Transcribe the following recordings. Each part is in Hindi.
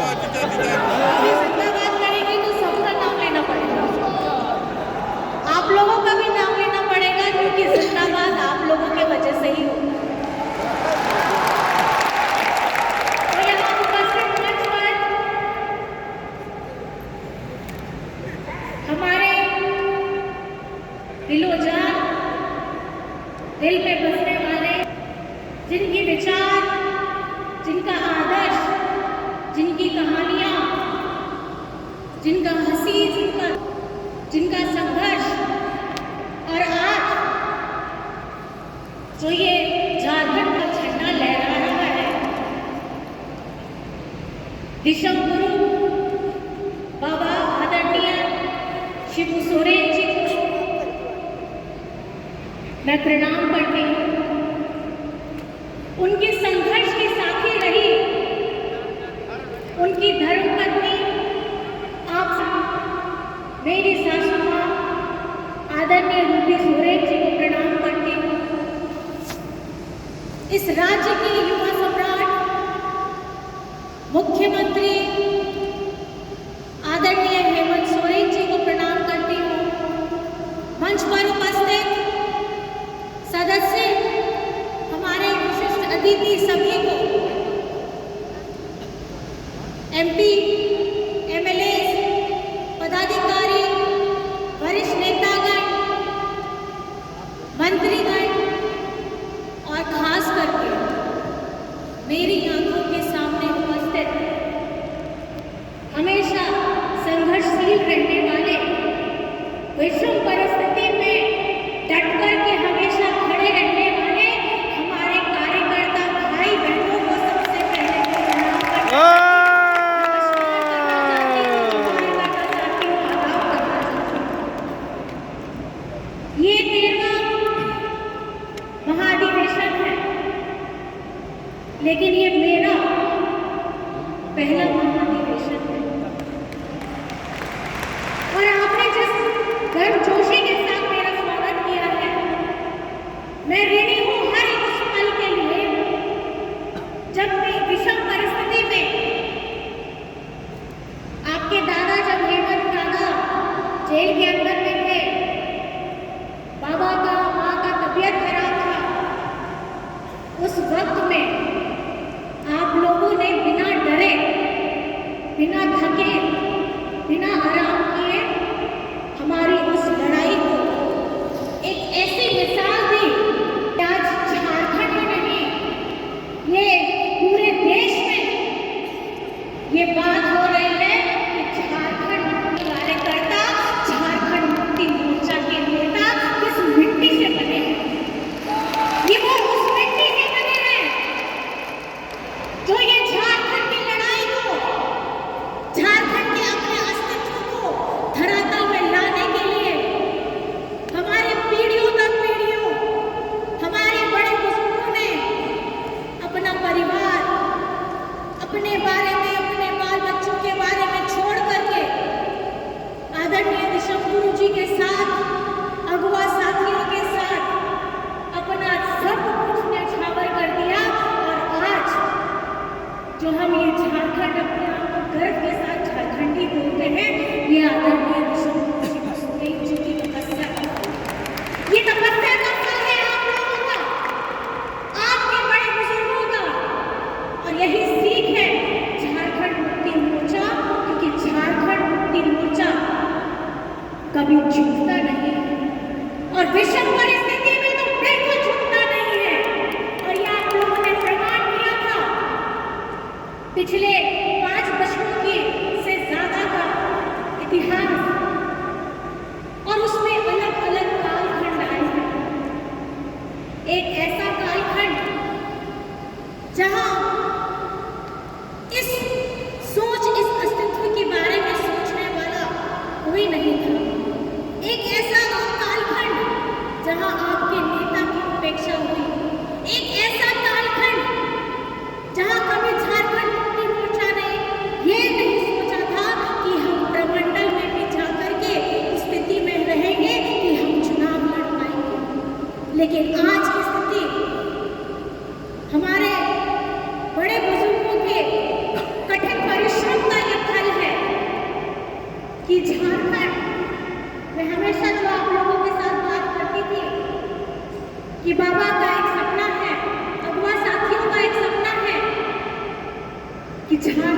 जिंदाबाद करेंगे तो सबका नाम लेना पड़ेगा, आप लोगों का भी नाम लेना पड़ेगा, क्योंकि जिंदाबाद आप लोगों के वजह से ही होगा। तो यहाँ उपस्थित मंच पर हमारे दिलोजान, दिल में बसने वाले, जिनकी विचार, जिनका आदर्श, जिनकी कहानियाँ, जिनका हंसी, जिनका संघर्ष, और आज जो ये झारखंड का झंडा लहरा रहा है, विश्व गुरु बाबा आदरणीय शिबू सोरेन जी को मैं प्रणाम करती हूँ। उनके संघर्ष की साथी रही उनकी धर्मपत्नी, आप मेरी सासू माँ आदरणीय रूपी सोरेन जी को प्रणाम करती हूँ। इस राज्य की युवा सम्राट, मुख्यमंत्री आदरणीय हेमंत सोरेन जी को प्रणाम करती हूँ। मंच पर उपस्थित सदस्य, हमारे विशिष्ट अतिथि सभी को, एमपी, एमएलए, पदाधिकारी, वरिष्ठ नेतागण, मंत्रीगण और खास करके मेरी आंखों के सामने उपस्थित हमेशा संघर्षशील रहने वाले, विषम परिस्थिति में डट कर के हमेशा खड़े रहने वाले हमारे कार्यकर्ता भाई बहनों को सबसे पहले प्रणाम करती हूं। ये 13वां महाधिवेशन है, लेकिन ये मेरा पहला महाधिवेशन है, और आपने जिस गर्मजोशी के साथ मेरा स्वागत किया है, मैं ऋणी हूँ हर एक उस पल के लिए जब मैं विषम परिस्थिति में आपके दादा, जब हेमंत दादा जेल के अंदर में थे, बाबा का, माँ का तबीयत खराब था, उस वक्त में आप लोगों ने बिना डरे, बिना थके, बिना आराम किए हमारी उस लड़ाई को एक ऐसी मिसाल दी कि आज झारखंड में नहीं, ये पूरे देश में ये बात हो रही है कि झारखंड कार्यकर्ता, झारखंड मुक्ति मोर्चा के नेता किस मिट्टी से बने हैं। ये वो उस मिट्टी से बने हैं जो ये झारखंड की लड़ाई को, झारखंड के अपने अस्तित्व को धरातल में लाने के लिए हमारे पीढ़ियों दर पीढ़ियों, हमारे बड़े बुजुर्गों ने अपना परिवार, अपने बारे में, अपने बाल बच्चों के बारे में छोड़ करके आदरणीय विश्व गुरु जी के साथ, अगुवा साथियों के साथ अपना सब कुछ न्यौछावर कर दिया, और आज जो हम ये झारखंड अपने आप को गर्व के साथ झारखंडी बोलते हैं, ये आदरणीय विश्व गुरु शिबू सोरेन जी की तपस्या का फल, ये तपस्या का फल है आप लोगों का, आपके बड़े बुजुर्गों का, और यही सीख है झारखंड मुक्ति मोर्चा, क्योंकि झारखंड मुक्ति मोर्चा कभी झुकता नहीं है, और विषम परिस्थिति में तो बिल्कुल झुकता नहीं है। और ये आप लोगों ने प्रमाण किया था पिछले 5 दशकों की से ज्यादा का इतिहास, और उसमें अलग अलग कालखंड आए हैं। एक ऐसा कालखंड जहां इस सोच, इस अस्तित्व के बारे में सोचने वाला कोई नहीं था। एक ऐसा कालखंड जहां आपके नेता की उपेक्षा हुई। एक ऐसा कालखंड जहां कभी झारखंड मुक्ति मोर्चा ने ये नहीं सोचा था कि हम प्रमंडल में भी जा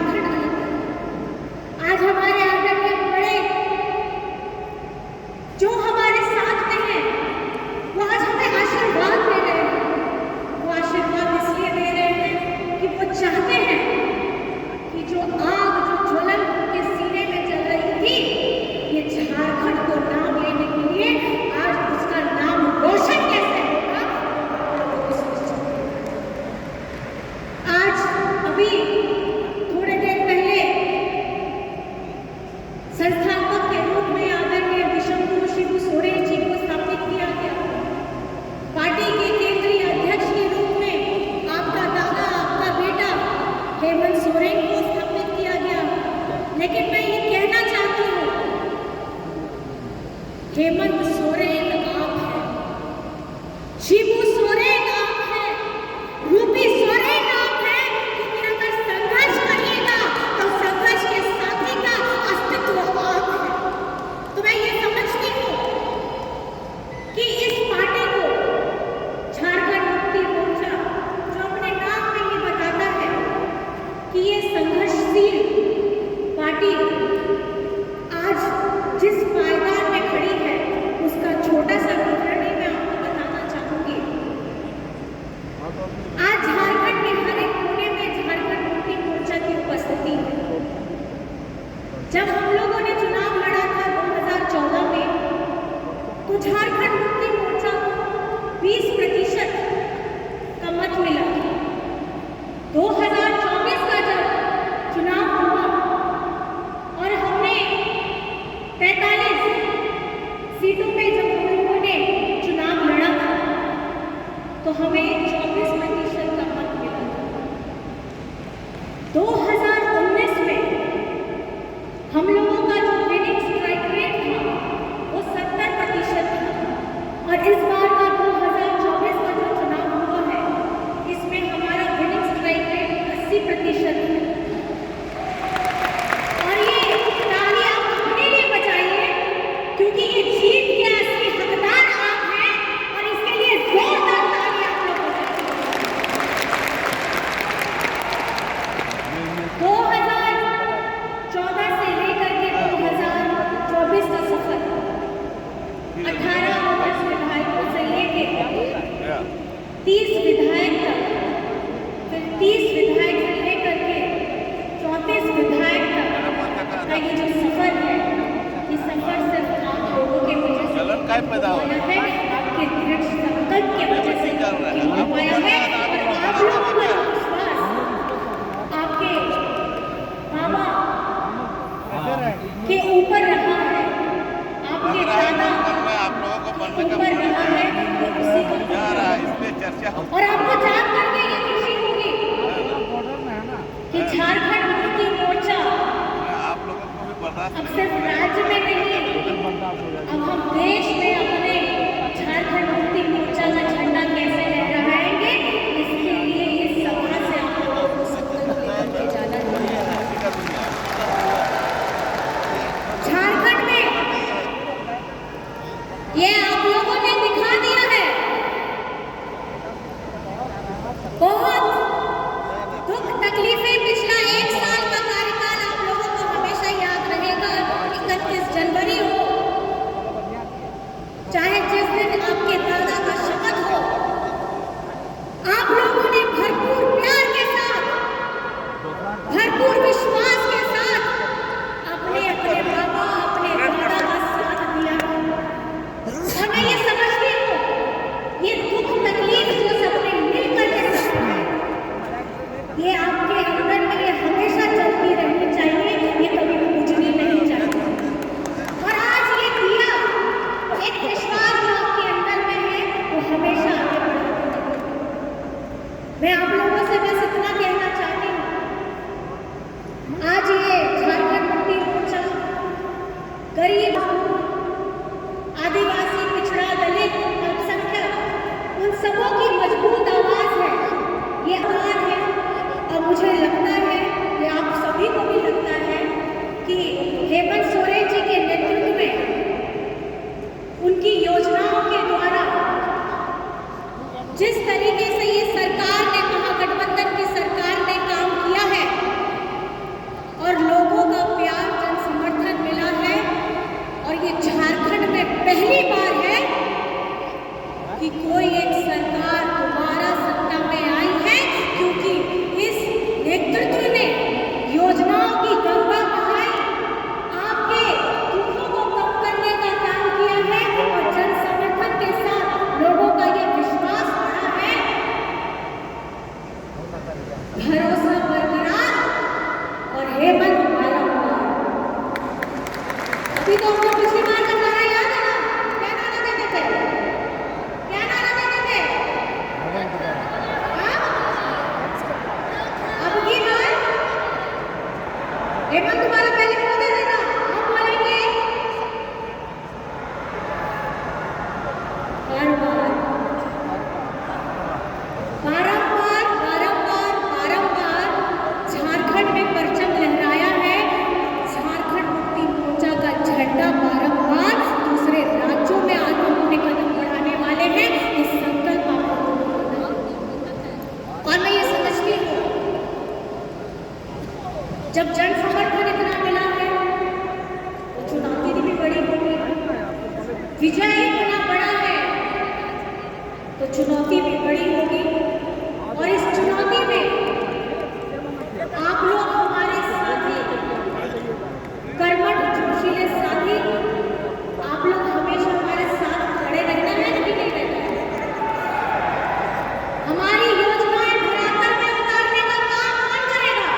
झारखंड अलग है। आज हमारे आदरणीय बड़े जो हमारे साथ में हैं, वो आज हमें आशीर्वाद दे रहे हैं। वो आशीर्वाद इसलिए दे रहे हैं कि वो चाहते हैं कि जो आग जो ज्वलन उनके सीने में जल रही थी, ये झारखंड को नाम लेने के लिए आज उसका नाम रोशन कैसे होगा। आज अभी थोड़े देर पहले संस्थापक के रूप में आदरणीय विश्वगुरु शिबू सोरेन जी को स्थापित किया गया। पार्टी के केंद्रीय अध्यक्ष के रूप में आपका दादा, आपका बेटा हेमंत सोरेन को स्थापित किया गया। लेकिन मैं ये कहना चाहती हूँ, हेमंत सोरेन आप हैं, शिबू सोरेन आप हैं, रूपी सोरेन आप हैं, क्योंकि अगर संघर्ष करिएगा तो संघर्ष के साथी का अस्तित्व आप है। तो मैं ये समझती हूँ कि इस पार्टी को झारखंड मुक्ति मोर्चा, जो अपने नाम में ही बताता है कि ये संघर्षशील पार्टी आज जिस पायदान में खड़ी है, उसका छोटा सा विवरण ही मैं आपको बताना चाहूंगी। आज झारखंड के हर एक कोने में झारखंड मुक्ति मोर्चा की उपस्थिति है। जब हम लोगों ने चुनाव लड़ा था 2014 में, तो झारखंड मुक्ति मोर्चा को 20% का मत मिला। 2024 का जब चुनाव हुआ और हमने 45 सीटों में जब हम लोगों ने चुनाव लड़ा था, तो हमें 24% का मत मिला था। 2019 में हम लोगों का जो विनिंग स्ट्राइक रेट था वो 70% था, और इस बार का 2024 का जो चुनाव हुआ है, इसमें हमारा विनिंग स्ट्राइक रेट 80% है। और ये ताली आप अपने लिए बजाइए, क्योंकि ये जीत के असली हकदार आप हैं, और इसके लिए जोरदार ताली आप लोग बजाइए। 2014 से लेकर के 2024 का सफर, 18 विधायकों से लेके 30 विधायक तक, फिर 30 विधायक से लेकर के 34 विधायक तक का ये जो सफर है, ये सफर सिर्फ आप लोगों के वजह से हुआ है, आपके दृढ़ संकल्प की वजह से हो पाया है। और आप लोगों का विश्वास आपके मामा के ऊपर रहा है, आपके दादा ऊपर रहा है, तो उसी को और आपको जान करके ये खुशी होगी कि झारखंड मुक्ति मोर्चा अब सिर्फ राज्य में नहीं, अब हम देश में अपने झारखंड मुक्ति मोर्चा का झंडा कैसे लहराएंगे, इसके लिए इस सभा से आप लोगों को संकल्प लेकर के जाना चाहिए। झारखंड में ये आप लोगों ने दिखा दिया है, बहुत दुख तकलीफें, पिछला 1 साल का कार्यकाल आप लोगों को हमेशा याद रहेगा। अभी तो हमको पिछली बार का नारा याद है ना? क्या नारा देते थे? क्या नारा देते थे? हाँ? अब की बार हेमंत तुम्हारा पहले बोलते थे ना, हम बोलेंगे हर बार बारंबार बारंबार बारंबार झारखंड में परचम लहराया है। झारखंड मुक्ति मोर्चा का झंडा बारंबार दूसरे राज्यों में आगे अपने कदम बढ़ाने वाले हैं। इस संकल्प आप लोगों को लेना है। और मैं ये समझती हूँ, जब जन समर्थन इतना मिला है तो चुनौती भी बड़ी होगी। विजय इतना बड़ा है तो चुनौती भी बड़ी होगी। और इस चुनौती में आप लोग हमारे साथी, कर्मठ जोशीले साथी, आप लोग हमेशा हमारे साथ खड़े रहना है कि नहीं रहना है? हमारी योजनाएं धरातल में उतारने का काम कौन करेगा?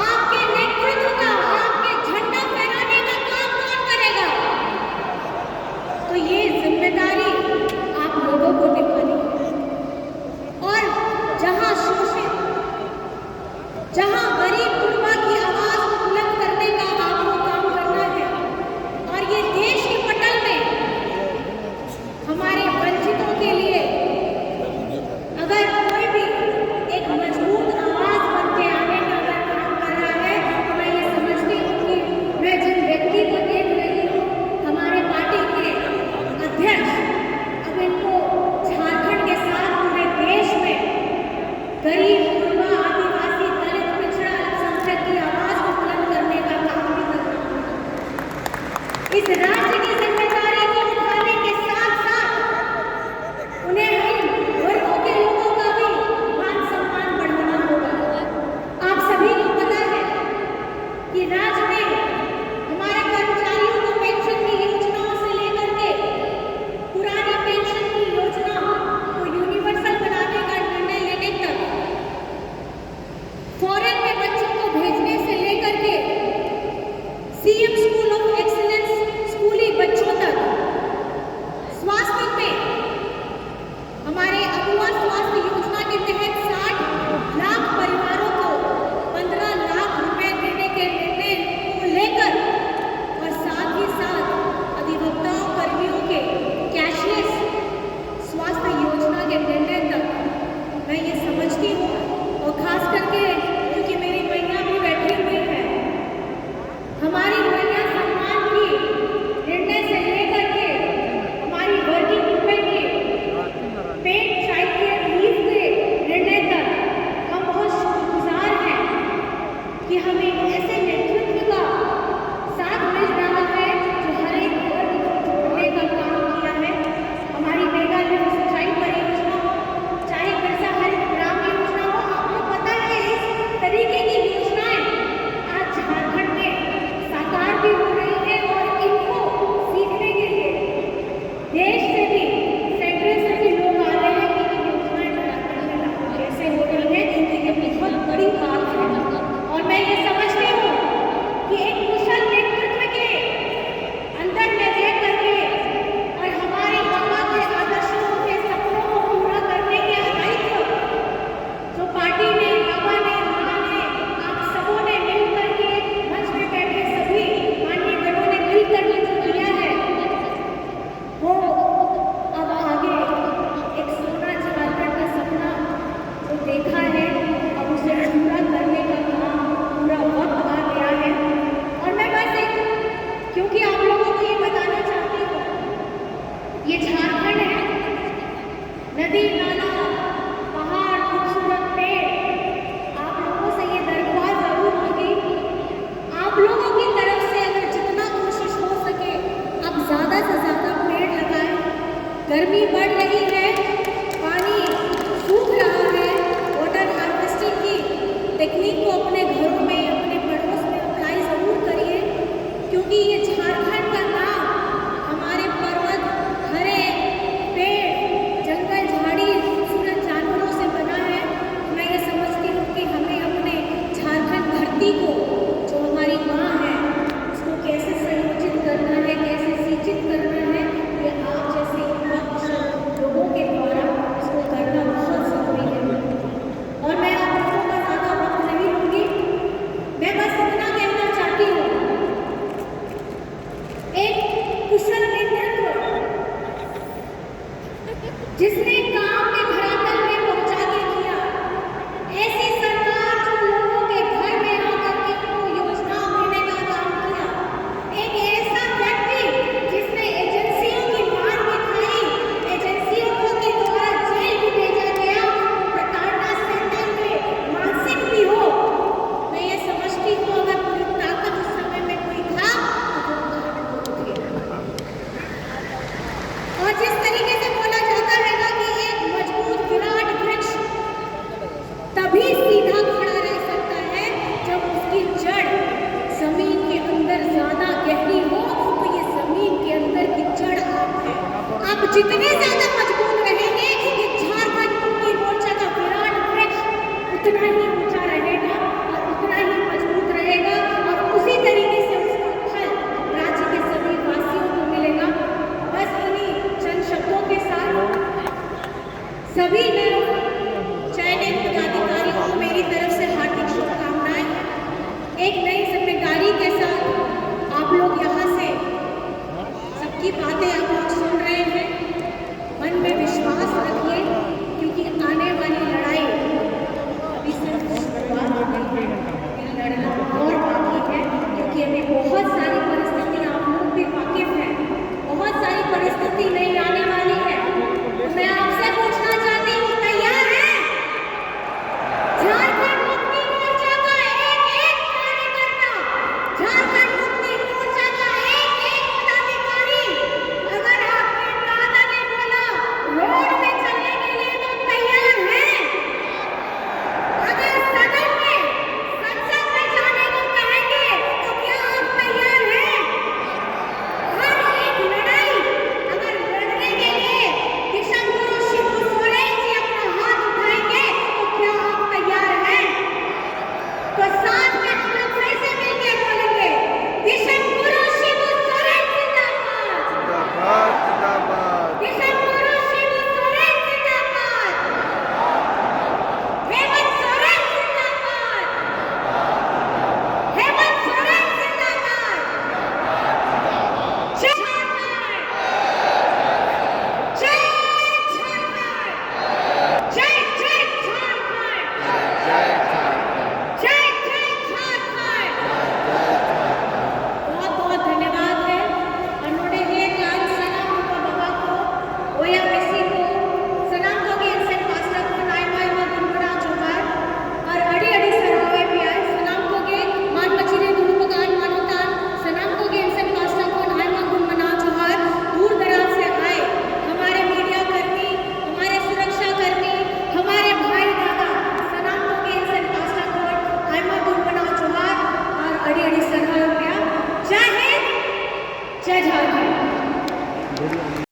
आपके नेतृत्व का, आपके झंडा फहराने का काम कौन करेगा? तो ये जिम्मेदारी आप लोगों को निभानी है। और जहां शोषित, जहां गरीब गुरबा की आवाज को बुलंद करने का आपको काम करना है। और ये देश के पटल में हमारे वंचितों के लिए अगर कोई भी एक मजबूत आवाज बन के आने का अगर काम कर रहा है, तो मैं ये समझती हूँ कि मैं जिन व्यक्ति को देख रही हूँ, हमारे पार्टी के अध्यक्ष, अब इनको झारखंड के साथ पूरे देश में गरीब गुरबा, आदिवासी, दलित, पिछड़ा, अल्पसंख्यक की आवाज को बुलंद करने का काम भी करना है। इस राज्य की जिम्मेदारी को उठाने के साथ साथ उन्हें इन वर्गों के लोगों का भी मान सम्मान बढ़ाना होगा। आप सभी को पता है कि राज्य में हमारे कर्मचारियों को पेंशन की योजनाओं से लेकर के पुरानी पेंशन की योजना को यूनिवर्सल बनाने का निर्णय लेने तक, फॉरेन में बच्चों को भेजने से लेकर के सीएम स्कूल ऑफ एक्सीलेंस स्कूली बच्चों तक, स्वास्थ्य में हमारे अगुआ स्वास्थ्य योजना के तहत 60 लाख परिवारों को 15 लाख रुपए देने के निर्णय को लेकर, और साथ ही साथ अधिवक्ताओं कर्मियों के कैशलेस स्वास्थ्य योजना के निर्णय तक, मैं ये समझती हूँ। और खास करके क्योंकि मेरी मैया भी बैठी हुई है, हमारी मैया सम्मान की निर्णय से लेकर के हमारी वर्किंग वुमेन के पेड चाइल्ड केयर लीव के निर्णय तक हम बहुत शुक्रगुजार हैं कि हमें ऐसे नेतृत्व का साथ मिल रहा है जो हर एक वर्ग को जोड़ने का काम किया है। हमारी मेगा लिफ्ट सिंचाई परियोजना हो, चाहे बिरसा हरित ग्राम योजना हो, आपको पता है इस तरीके की योजनाएं आज झारखंड में साकार भी हो रही है। और इनको सीखने के लिए देश से भी, सेंट्रल से भी लोग आ रहे हैं कि ये योजनाएं झारखंड में लागू कैसे हो रही है, क्योंकि ये बहुत बड़ी बात है। और मैं ये समझती हूँ कि एक कुशल नेतृत्व के जितने